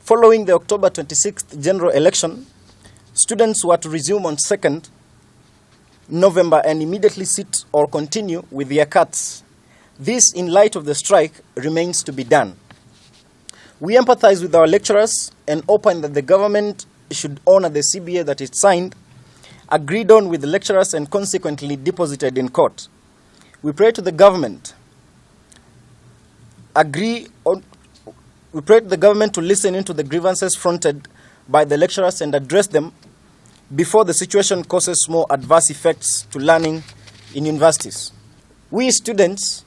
Following the October 26th general election, students were to resume on 2nd November and immediately sit or continue with their cuts. This, in light of the strike, remains to be done. We empathize with our lecturers and opine that the government should honor the CBA that it signed, agreed on with the lecturers, and consequently deposited in court. We pray to the government to listen into the grievances fronted by the lecturers and address them before the situation causes more adverse effects to learning in universities. We students,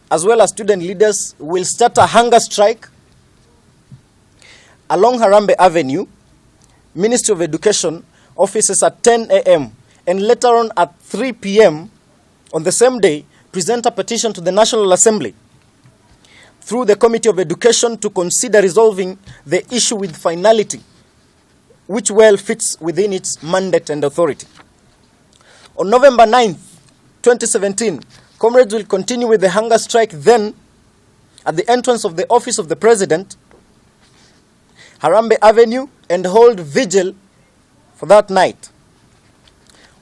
as well as student leaders, will start a hunger strike along Harambee Avenue, Ministry of Education offices at 10 a.m. and later on at 3 p.m. on the same day, present a petition to the National Assembly through the Committee of Education to consider resolving the issue with finality, which well fits within its mandate and authority. On November 9th, 2017, comrades will continue with the hunger strike then at the entrance of the office of the President, Harambee Avenue, and hold vigil for that night.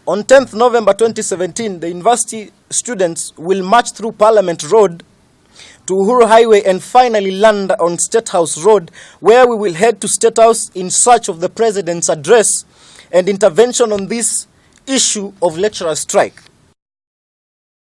On 10th November 2017, the university students will march through Parliament Road to Uhuru Highway and finally land on State House Road, where we will head to State House in search of the President's address and intervention on this issue of lecturer strike.